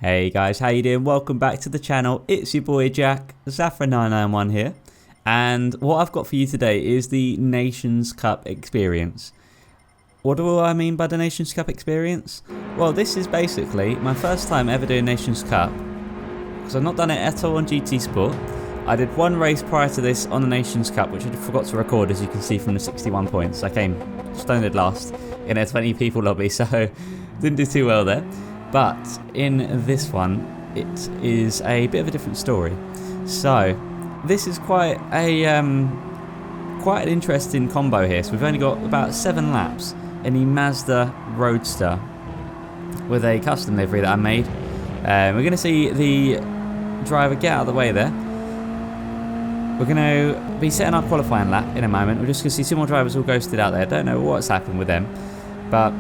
Hey guys, how you doing? Welcome back to the channel. It's your boy Jack, Zafra991 here. And what I've got for you today is the Nations Cup experience. What do I mean by the Nations Cup experience? Well, this is basically my first time ever doing Nations Cup, because I've not done it at all on GT Sport. I did one race prior to this on the Nations Cup, which I forgot to record, as you can see from the 61 points. I came stoned last in a 20 people lobby, so didn't do too well there. But in this one, it is a bit of a different story. So this is quite an interesting combo here. So we've only got about 7 laps in the Mazda Roadster with a custom livery that I made. We're going to see the driver get out of the way there. We're going to be setting our qualifying lap in a moment. We're just going to see 2 more drivers all ghosted out there. I don't know what's happened with them, but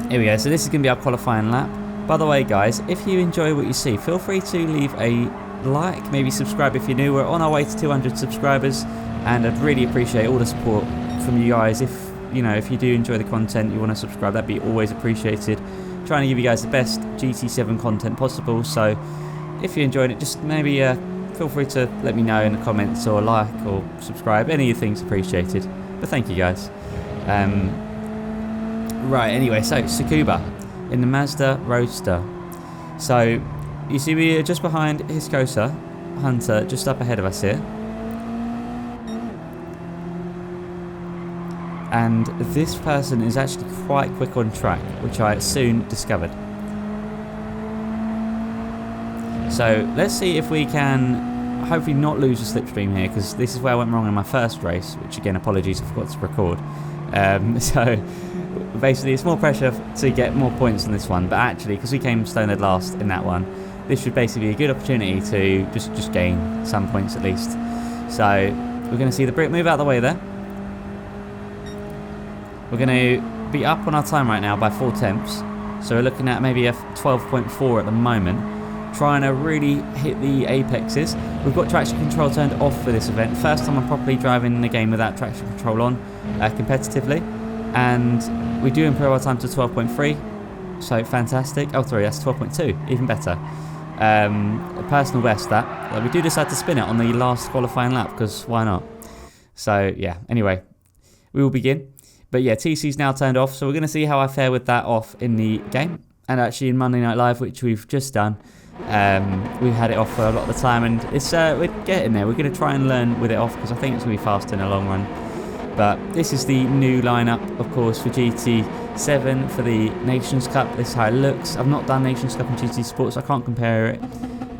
here we go. So this is going to be our qualifying lap. By the way, guys, if you enjoy what you see, feel free to leave a like, maybe subscribe if you're new. We're on our way to 200 subscribers, and I'd really appreciate all the support from you guys. If you do enjoy the content, you want to subscribe, that'd be always appreciated. Trying to give you guys the best GT7 content possible. So if you're enjoying it, just maybe feel free to let me know in the comments, or like or subscribe. Any of the things appreciated. But thank you, guys. Right, anyway, so Tskuba in the Mazda Roadster. So you see we're just behind Hiscosa Hunter, just up ahead of us here. And this person is actually quite quick on track, which I soon discovered. So let's see if we can hopefully not lose the slipstream here, because this is where I went wrong in my first race, which again, apologies, I forgot to record. So basically it's more pressure to get more points on this one, but actually because we came stoned last in that one, this should basically be a good opportunity to just gain some points at least. So we're going to see the brick move out of the way there. We're going to be up on our time right now by 4 tenths, so we're looking at maybe a 12.4 at the moment, trying to really hit the apexes. We've got traction control turned off for this event. First time I'm properly driving the game without traction control on competitively, and we do improve our time to 12.3, so fantastic. Oh sorry, that's 12.2, even better. A personal best that. We do decide to spin it on the last qualifying lap, because why not? So yeah, anyway, we will begin. But yeah, TC's now turned off, so we're going to see how I fare with that off in the game, and actually in Monday Night Live, which we've just done. We've had it off for a lot of the time, and it's we're getting there. We're going to try and learn with it off, because I think it's going to be faster in the long run. But this is the new lineup, of course, for GT7 for the Nations Cup. This is how it looks. I've not done Nations Cup in GT Sport, so I can't compare it.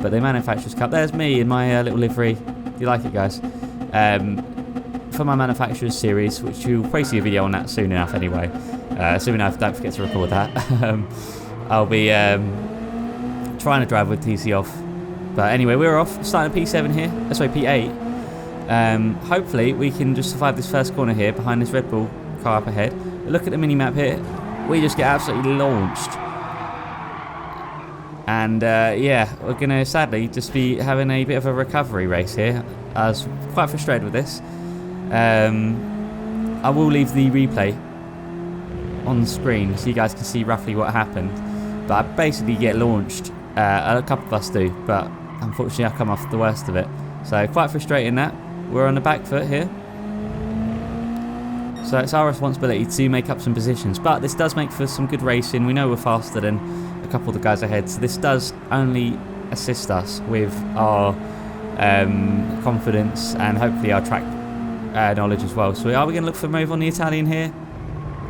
But the Manufacturers Cup, there's me in my little livery. Do you like it, guys? For my Manufacturers series, which you'll probably see a video on that soon enough anyway. Assuming I don't forget to record that. I'll be trying to drive with TC off. But anyway, we're off. Starting at P7 here. Sorry, P8. Hopefully we can just survive this first corner here behind this Red Bull car up ahead. Look at the mini-map here. We just get absolutely launched. And yeah, we're going to sadly just be having a bit of a recovery race here. I was quite frustrated with this. I will leave the replay on the screen so you guys can see roughly what happened. But I basically get launched. A couple of us do, but unfortunately I come off the worst of it. So quite frustrating that. We're on the back foot here. So it's our responsibility to make up some positions. But this does make for some good racing. We know we're faster than a couple of the guys ahead. So this does only assist us with our confidence and hopefully our track knowledge as well. So are we going to look for a move on the Italian here?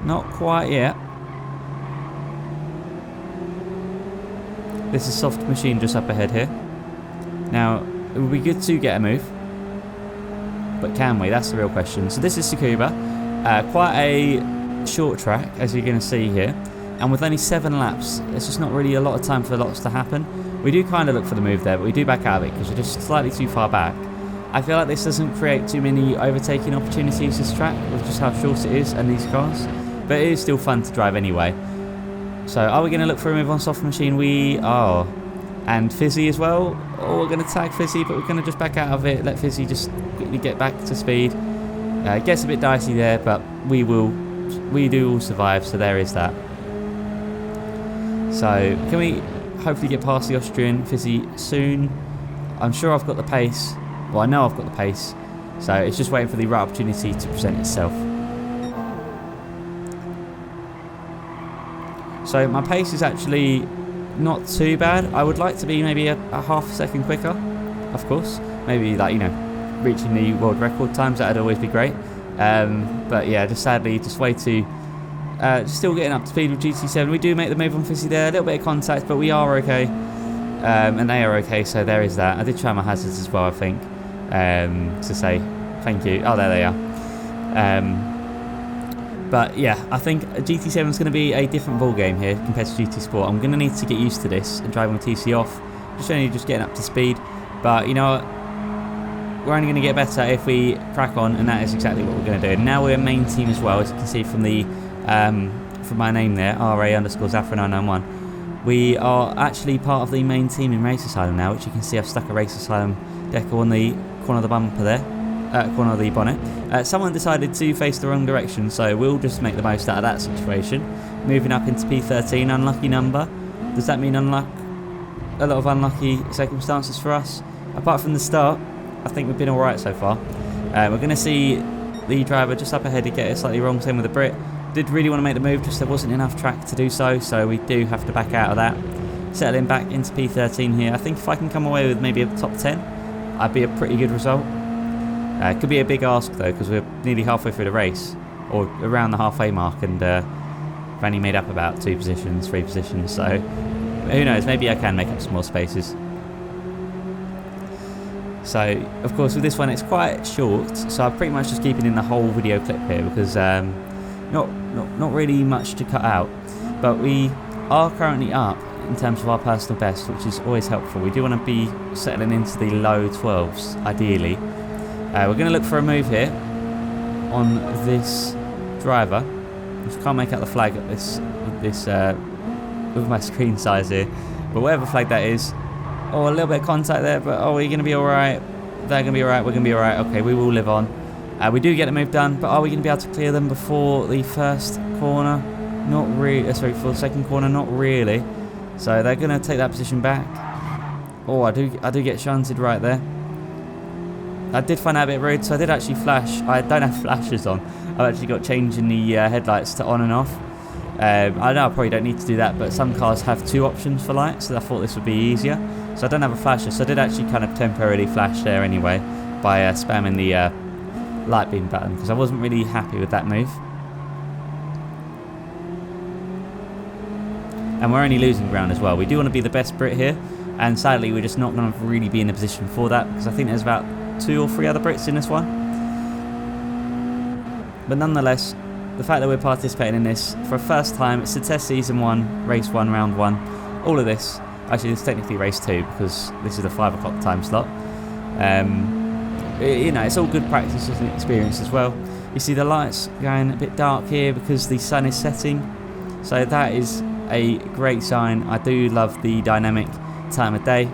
Not quite yet. This is Soft Machine just up ahead here. Now, it would be good to get a move. But can we? That's the real question. So this is Tskuba. Quite a short track, as you're going to see here. And with only 7 laps, it's just not really a lot of time for lots to happen. We do kind of look for the move there, but we do back out of it because we're just slightly too far back. I feel like this doesn't create too many overtaking opportunities, this track, with just how short it is and these cars. But it is still fun to drive anyway. So are we going to look for a move on Soft Machine? We are. And Fizzy as well. Or we're going to tag Fizzy, but we're going to just back out of it. Let Fizzy just quickly get back to speed. It gets a bit dicey there, but we do all survive, so there is that. So can we hopefully get past the Austrian Fizzy soon. I'm sure I've got the pace. Well, I know I've got the pace. So it's just waiting for the right opportunity to present itself. So my pace is actually not too bad. I would like to be maybe a half a second quicker, of course. Maybe like, you know, reaching the world record times, that'd always be great. But yeah, just sadly, just way too... still getting up to speed with GT7. We do make the move on Fizzy there, a little bit of contact, but we are okay. And they are okay, so there is that. I did try my hazards as well, I think, to say thank you. Oh, there they are. But yeah, I think GT7 is going to be a different ball game here compared to GT Sport. I'm going to need to get used to this and driving with TC off. Just getting up to speed. But you know what? We're only going to get better if we crack on, and that is exactly what we're going to do. Now we're main team as well, as you can see from the from my name there, RA_Zafra991. We are actually part of the main team in Race Asylum now, which you can see I've stuck a Race Asylum decal on the corner of the bumper there. Corner of the bonnet. Someone decided to face the wrong direction, so we'll just make the most out of that situation. Moving up into P13, unlucky number. Does that mean a lot of unlucky circumstances for us? Apart from the start, I think we've been alright so far. We're going to see the driver just up ahead to get it slightly wrong, same with the Brit. Did really want to make the move, just there wasn't enough track to do so, so we do have to back out of that. Settling back into P13 here. I think if I can come away with maybe a top 10, I'd be a pretty good result. It could be a big ask though, because we're nearly halfway through the race, or around the halfway mark, and we've only made up about 3 positions, so who knows, maybe I can make up some more spaces. So, of course, with this one it's quite short, so I'm pretty much just keeping in the whole video clip here, because not really much to cut out. But we are currently up in terms of our personal best, which is always helpful. We do want to be settling into the low 12s, ideally. We're going to look for a move here on this driver. Just can't make out the flag at this with my screen size here, but whatever flag that is. Oh, a little bit of contact there, but oh, we're going to be alright. They're going to be alright, we're going to be alright. Okay, we will live on. We do get the move done, but are we going to be able to clear them before the first corner? Not really. Sorry, for the second corner, not really. So they're going to take that position back. Oh, I do get shunted right there. I did find that a bit rude, so I did actually flash. I don't have flashes on. I've actually got changing the headlights to on and off. I know I probably don't need to do that, but some cars have 2 options for lights, so I thought this would be easier. So I don't have a flasher, so I did actually kind of temporarily flash there anyway by spamming the light beam button, because I wasn't really happy with that move. And we're only losing ground as well. We do want to be the best Brit here, and sadly we're just not going to really be in a position for that, because I think there's about 2 or 3 other Brits in this one. But nonetheless, the fact that we're participating in this for a first time, it's a test season 1, race 1, round 1, all of this. Actually, it's technically race 2 because this is the 5 o'clock time slot. You know, it's all good practice and experience as well. You see the lights going a bit dark here because the sun is setting, so that is a great sign. I do love the dynamic time of day.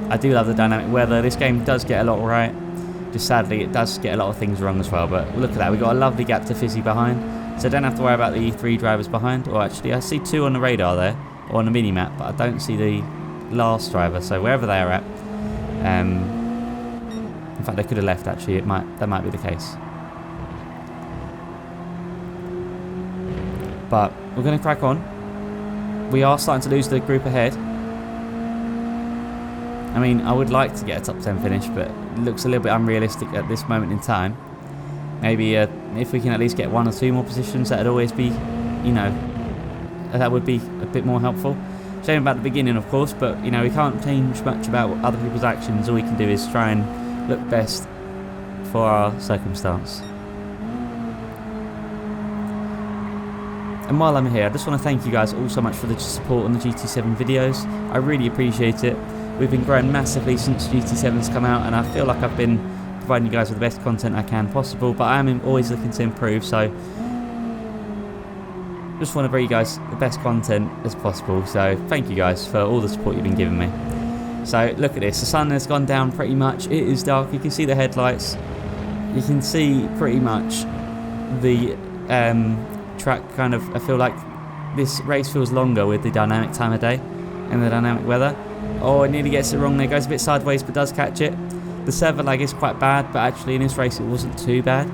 I do love the dynamic weather. This game does get a lot right. Just sadly, it does get a lot of things wrong as well. But look at that. We've got a lovely gap to Fizzy behind. So I don't have to worry about the 3 drivers behind. Or actually, I see 2 on the radar there. Or on the mini-map. But I don't see the last driver. So wherever they are at. In fact, they could have left actually. That might be the case. But we're going to crack on. We are starting to lose the group ahead. I mean, I would like to get a top 10 finish, but it looks a little bit unrealistic at this moment in time. Maybe if we can at least get 1 or 2 more positions, that would always be, you know, that would be a bit more helpful. Shame about the beginning, of course, but, you know, we can't change much about other people's actions. All we can do is try and look best for our circumstance. And while I'm here, I just want to thank you guys all so much for the support on the GT7 videos. I really appreciate it. We've been growing massively since GT7's come out, and I feel like I've been providing you guys with the best content I can possible, but I am always looking to improve, so just want to bring you guys the best content as possible. So thank you guys for all the support you've been giving me. So look at this, the sun has gone down pretty much. It is dark, you can see the headlights, you can see pretty much the track kind of, I feel like, this race feels longer with the dynamic time of day and the dynamic weather. Oh, it nearly gets it wrong there. Goes a bit sideways but does catch it. The server lag is quite bad, but actually in this race it wasn't too bad.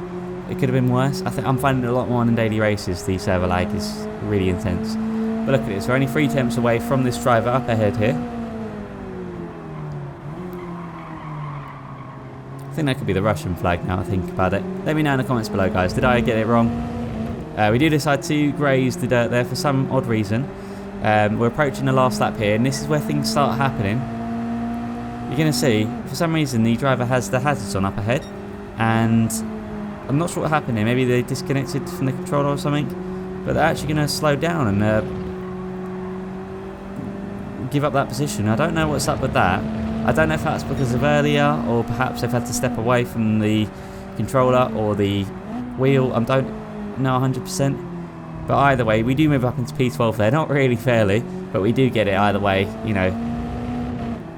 It could have been worse. I think I'm finding it a lot more in daily races. The server lag is really intense. But look at this. We're only 3 attempts away from this driver up ahead here. I think that could be the Russian flag now I think about it. Let me know in the comments below, guys. Did I get it wrong? We do decide to graze the dirt there for some odd reason. We're approaching the last lap here, and this is where things start happening. You're going to see, for some reason, the driver has the hazards on up ahead, and I'm not sure what happened here. Maybe they disconnected from the controller or something, but they're actually going to slow down and give up that position. I don't know what's up with that. I don't know if that's because of earlier, or perhaps they've had to step away from the controller or the wheel. I don't know 100%. But either way, we do move up into P12 there. Not really fairly, but we do get it either way, you know.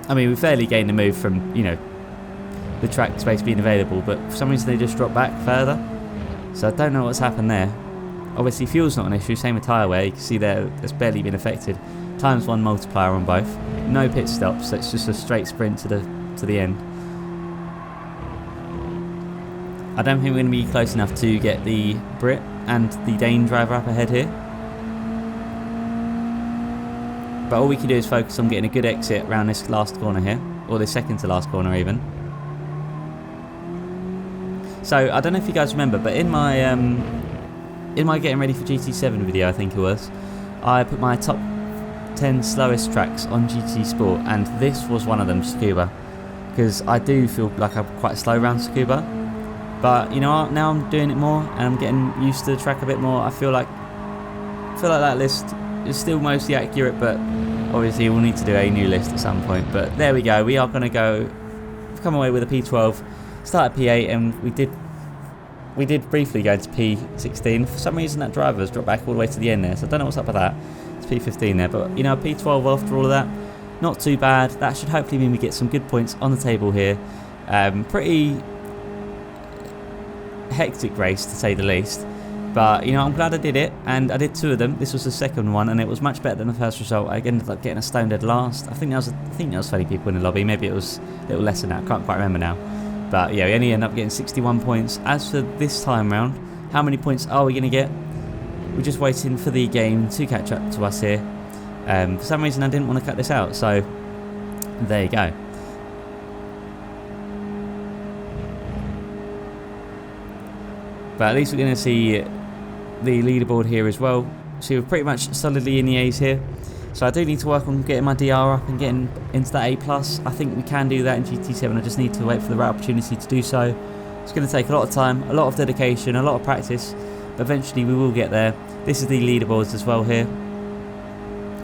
I mean, we fairly gained the move from, you know, the track space being available, but for some reason they just dropped back further. So I don't know what's happened there. Obviously, fuel's not an issue. Same with tyre wear. You can see there, it's barely been affected. ×1 multiplier on both. No pit stops, so it's just a straight sprint to the end. I don't think we're going to be close enough to get the Brit and the Dane driver up ahead here. But all we can do is focus on getting a good exit around this last corner here, or the second to last corner even. So I don't know if you guys remember, but in my getting ready for GT7 video, I think it was, I put my top 10 slowest tracks on GT Sport, and this was one of them, Tskuba, because I do feel like I'm quite slow around Tskuba. But you know what, now I'm doing it more and I'm getting used to the track a bit more. I feel like that list is still mostly accurate, but obviously we'll need to do a new list at some point. But there we go, we are going to come away with a P12, start at P8, and we did briefly go to P16. For some reason that driver has dropped back all the way to the end there, so I don't know what's up with that. It's P15 there, but you know, P12 after all of that, not too bad. That should hopefully mean we get some good points on the table here. Pretty hectic race to say the least, but you know, I'm glad I did it, and I did 2 of them. This was the second one, and it was much better than the first result. I ended up getting a stone dead last. I think there was 20 people in the lobby. Maybe it was a little less than that. I can't quite remember now. But yeah, we only ended up getting 61 points. As for this time round, how many points are we going to get? We're just waiting for the game to catch up to us here. For some reason I didn't want to cut this out, so there you go. But at least we're going to see the leaderboard here as well. So we're pretty much solidly in the A's here. So I do need to work on getting my DR up and getting into that A+. I think we can do that in GT7. I just need to wait for the right opportunity to do so. It's going to take a lot of time, a lot of dedication, a lot of practice. But eventually we will get there. This is the leaderboards as well here.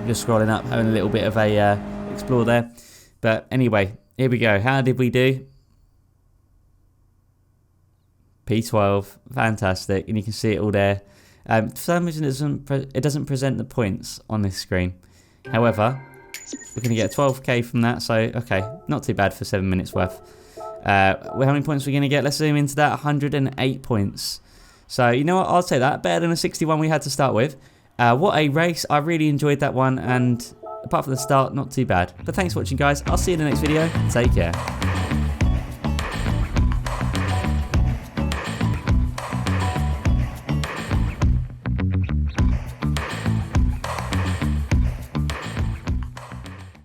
Just scrolling up, having a little bit of a explore there. But anyway, here we go. How did we do? P12, fantastic, and you can see it all there. For some reason it doesn't present the points on this screen. However, we're going to get 12k from that, so okay, not too bad for 7 minutes worth. How many points are we going to get? Let's zoom into that, 108 points. So you know what, I'll say that, better than the 61 we had to start with. What a race, I really enjoyed that one, and apart from the start, not too bad. But thanks for watching, guys. I'll see you in the next video. Take care.